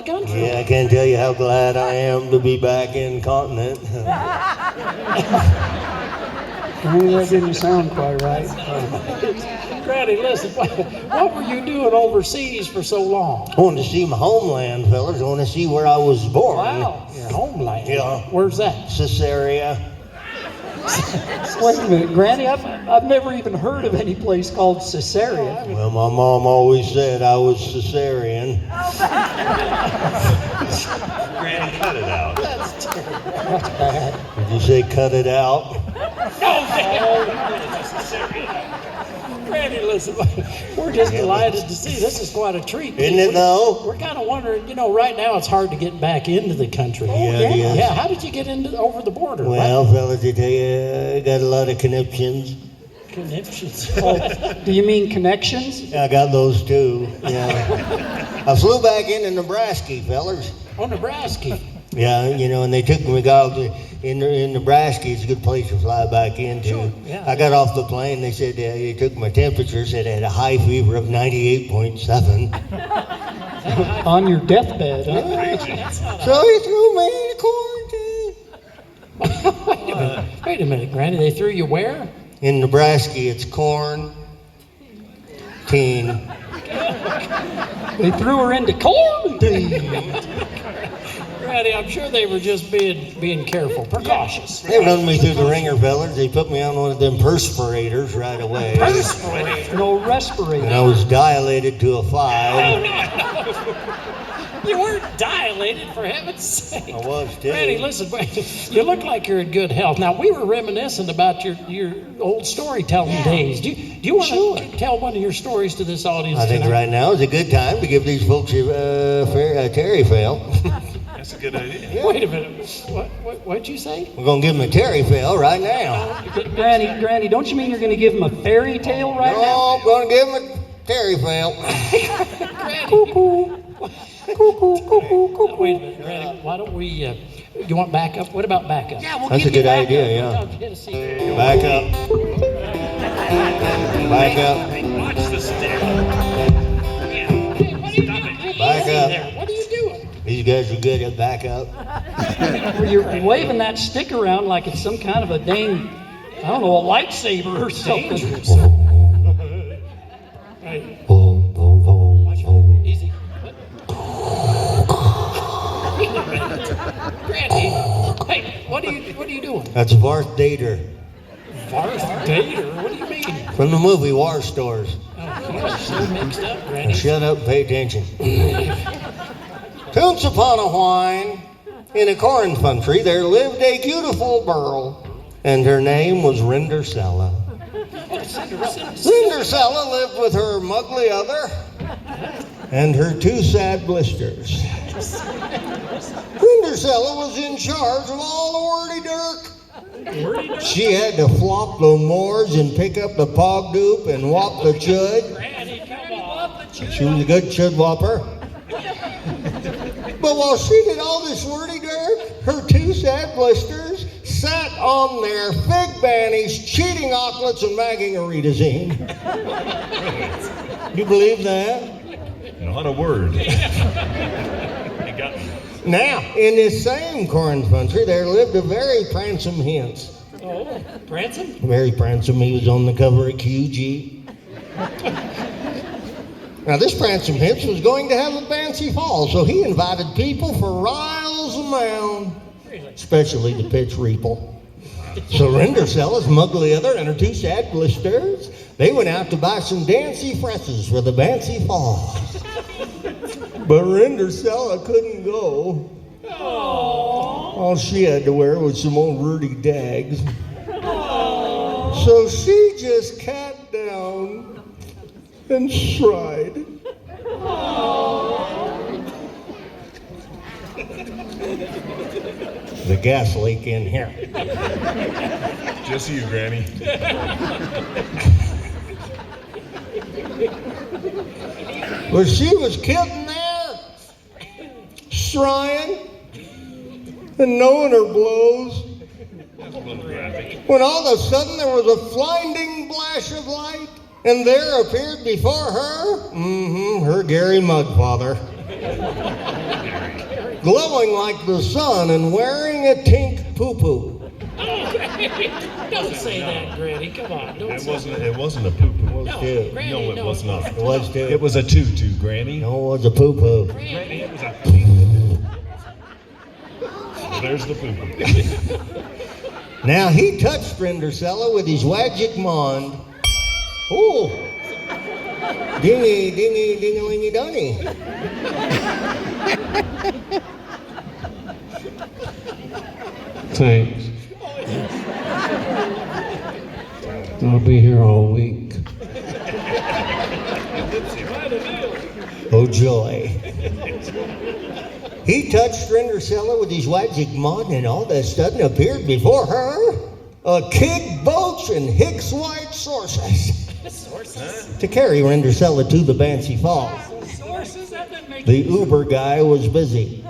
country. Yeah, I can't tell you how glad I am to be back in continent. That didn't sound quite right. Granny, listen, what were you doing overseas for so long? I want to see my homeland, fellas. I want to see where I was born. Wow, your homeland. Yeah. Where's that? Caesarea. Wait a minute, Granny, I've never even heard of any place called Caesarea. Well, my mom always said I was Caesarean. Granny, cut it out. That's terrible. That's bad. Did you say cut it out? Granny, listen, we're just delighted to see. This is quite a treat. Isn't it though? We're kind of wondering, right now it's hard to get back into the country. Yeah, it is. Yeah, how did you get over the border? Well, fellas, I tell you, I got a lot of conniptions. Conniptions. Do you mean connections? I got those too. Yeah. I flew back into Nebraska, fellas. Oh, Nebraska. Yeah, and they took me out in Nebraska. It's a good place to fly back into. Sure, yeah. I got off the plane. They said they took my temperature. Said I had a high fever of 98.7. On your deathbed, huh? So he threw me in quarantine. Wait a minute, Granny. They threw you where? In Nebraska, it's corn. Teen. They threw her into quarantine. Granny, I'm sure they were just being careful, precautious. They run me through the ringer, fellas. They put me on one of them perspirators right away. An old respirator. And I was dilated to a 5. You weren't dilated, for heaven's sake. I was too. Granny, listen, you look like you're in good health. Now, we were reminiscent about your old storytelling days. Do you want to tell one of your stories to this audience I think tonight? right now is a good time to give these folks a Terry fail. That's a good idea. Wait a minute. What'd you say? We're going to give him a Terry fail right now. Granny, don't you mean you're going to give him a fairy tale right No, now? I'm going to give him a Terry fail. Cuckoo. Cuckoo, cuckoo, cuckoo. Wait a minute, Granny. Why don't we, you want backup? What about backup? Yeah, That's a good idea, yeah. Back up. Back up. Watch the stick. Back up. What are you doing? These guys are good at back up. You're waving that stick around like it's some kind of a dang, I don't know, a lightsaber or something. Dangerous. Hey, Boom, boom, boom, boom. easy. Granny, hey, what are you doing? That's a Varth Dater Varth Dater? What do you mean? from the movie War Stores. Oh, you're so mixed up, Granny. Shut up and pay attention. Once upon a while, in a corn country, there lived a beautiful girl, and her name was Rindercella. Rindercella lived with her mugly other and her 2 sad blisters. Rindercella was in charge of all the wordy-dirk. She had to flop the moors and pick up the pog doop and whop the chud. Granny, come on. She was a good chud whopper. But while she did all this wordy-dirk, her 2 sad blisters sat on their fig bannies, cheating auklets and magging a redazine. You believe that? Not a word. You got me. Now, in this same corn country, there lived a very pransome hens. Oh, Branson? Very pransome. He was on the cover of QG. Now, this pransome hens was going to have a fancy fall, so he invited people for riles a mound, especially the pitch reaple. So Rindercella's mugly other and her 2 sad blisters, they went out to buy some dancy fresses for the fancy fall. But Rindercella couldn't go. All she had to wear was some old Rudy Dags. So she just cat down and tried. The gas leak in here. Just you, Granny. Well, she was kidding there, trying and knowing her blows. That's a little graphic. When all of a sudden there was a blinding flash of light, and there appeared before her, her Gary Mudfather. glowing like the sun and wearing a tink poo-poo. Don't say that, Granny. Come on. Don't say that. It wasn't a poo-poo. No, too. Granny, No, it was not. It was too. It was a tutu, Granny. No, it was a poo-poo. Granny, it was a. There's the poo-poo. Now, he touched Rindercella with his magic wand. Oh! Dingy, dingy, dingy, dunny. Thanks. I'll be here all week. Oh, joy. He touched Rindercella with his magic wand, and all of a sudden appeared before her a kid boats and Hicks white sources to carry Rindercella to the Banshee Falls. The Uber guy was busy.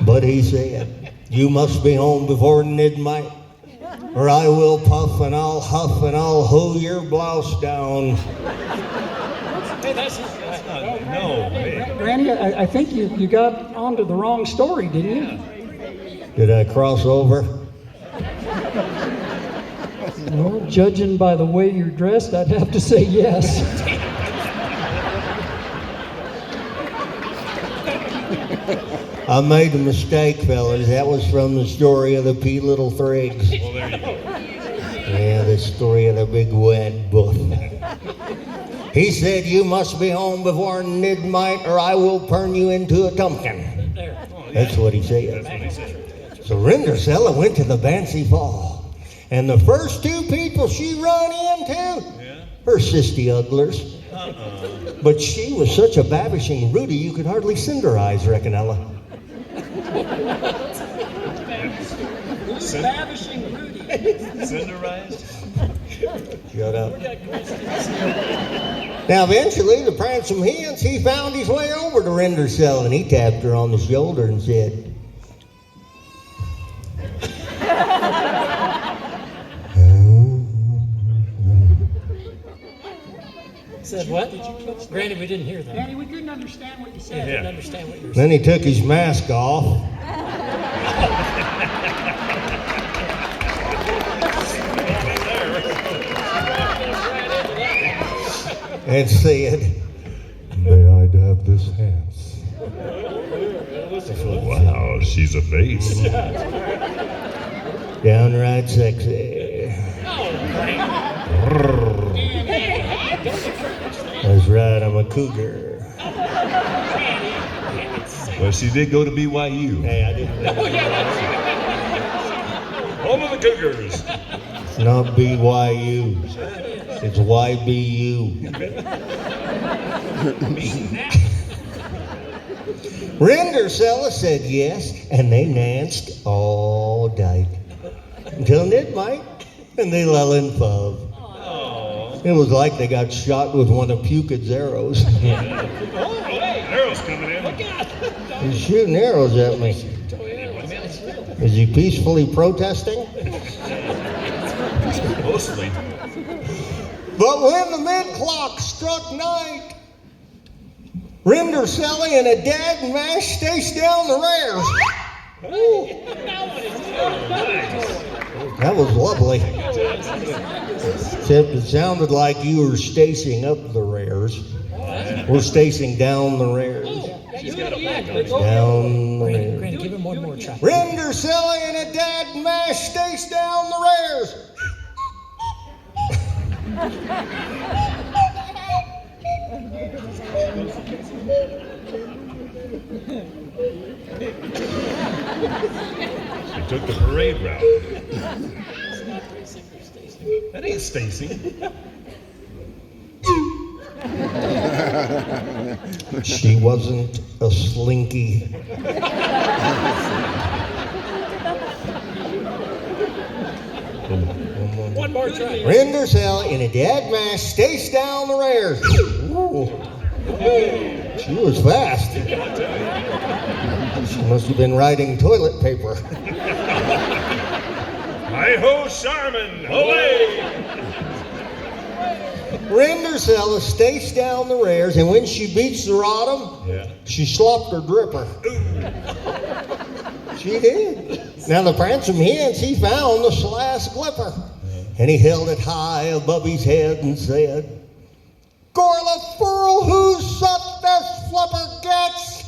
But he said, "You must be home before midnight, or I will puff and I'll huff and I'll hoe your blouse down." Hey, that's No, hey. Granny, I think you got onto the wrong story, didn't you? Did I cross over? Well, judging by the way you're dressed, I'd have to say yes. I made a mistake, fellas. That was from the story of the P. Little Driggs. Well, there you go. Yeah, the story of the big wet buff. He said, "You must be home before midnight, or I will turn you into a pumpkin." That's what he said. That's what he said. So Rindercella went to the Banshee Fall, and the first two people she run into, her sisty ugglers. But she was such a babishing Rudy, you could hardly cinderize, Reckonella. Ravishing Rudy. Cinderized? Shut up. Now, eventually, the Pransome Hens, he found his way over to Rindercella, and he tapped her on the shoulder and said, said what? Granny, we didn't hear that. Granny, we couldn't understand what you I said. didn't understand what you were Then saying. he took his mask off. And said, "May I have this hands?" Wow, she's a bass. Downright sexy. That's right, I'm a cougar. Well, she did go to BYU. Hey, I didn't. Home of the Cougars. It's not BYU. It's YBU. Rindercella said yes, and they danced all night until midnight, and they lay in love. It was like they got shot with one of Pukid's arrows. Arrows coming in. He's shooting arrows at me. Is he peacefully protesting? Mostly. But when the mid-clock struck night, Rindercella in a dad mash chased down the rares. Ooh. That was lovely. Except it sounded like you were stacing up the rares. We're stacing down the rares. Down the rares. Granny, give him one more try. Rindercella in a dad mash chased down the rares. She took the parade route. That ain't Stacy. She wasn't a slinky. One more try. Rindercella in a dead mash chased down the rares. Ooh. She was fast. She must have been riding toilet paper. Hi-ho, Charmin! Away! Rendersella stakes down the rares, and when she beats the Rodham, she slopped her dripper. She did. Now the Prancing Hens, he found the Slash Glipper, and he held it high above his head and said, "Gorla furl, who sucked this flipper gets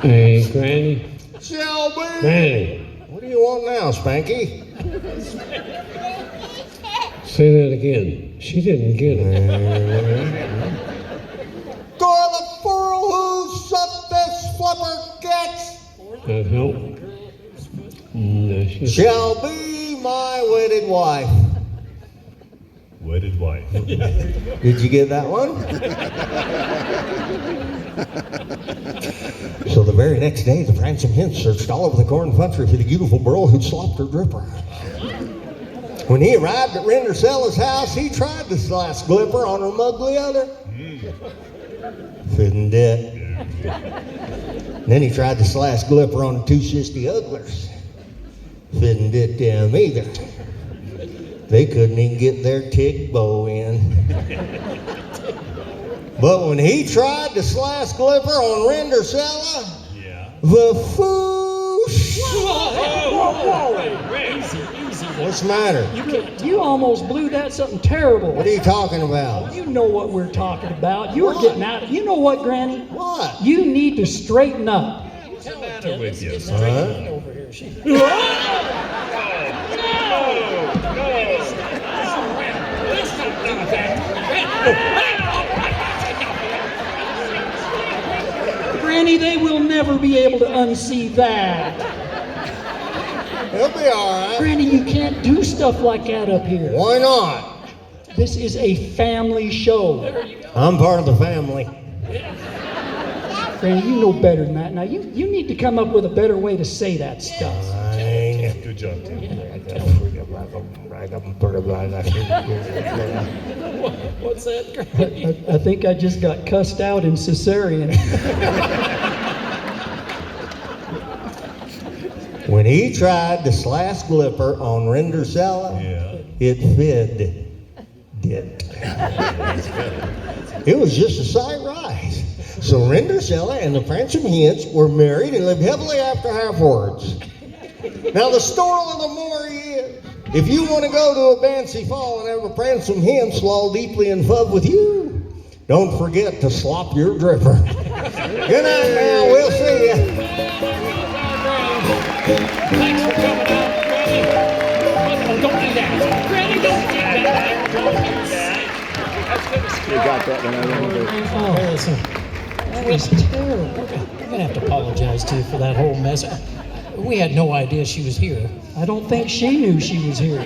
Hey, Granny. shall be." Granny. What do you want now, Spanky? Say that again. She didn't get it. Gorla furl, who sucked this flipper gets That help? No, she... shall be my wedded wife. Wedded wife. Did you get that one? So the very next day, the Prancing Hens searched all over the corn country for the beautiful girl who'd slopped her dripper. When he arrived at Rendersella's house, he tried to Slash Glipper on her mugly other. Couldn't do it. Then he tried to Slash Glipper on the two sissy Ugglers. Couldn't do them either. They couldn't even get their tick bow in. But when he tried to Slash Glipper on Rendersella, the foosh. What's the matter? You almost blew that something terrible. What are you talking about? You know what we're talking about. You were getting out. You know what, Granny? What? You need to straighten up. With you. Over here. Granny, they will never be able to unsee that. He'll be all right. Granny, you can't do stuff like that up here. Why not? This is a family show. I'm part of the family. Granny, you know better than that. Now, you need to come up with a better way to say that stuff. Fine. Good job, Tim. What's that? I think I just got cussed out in cesarean. When he tried to Slash Glipper on Rendersella, it fed it. It was just a sight rise. So Rendersella and the Prancing Hens were married and lived happily after afterwards. Now the story of the story is, if you want to go to a Bancy Fall and have a Prancing Hen slaw deeply in love with you, don't forget to slop your dripper. Good night now, we'll see you. Thanks for coming out, Granny. Oh, don't do that. Granny, don't do that. Don't do that. You got that when I went over. Oh, listen. That was terrible. We're going to have to apologize to you for that whole mess. We had no idea she was here. I don't think she knew she was here.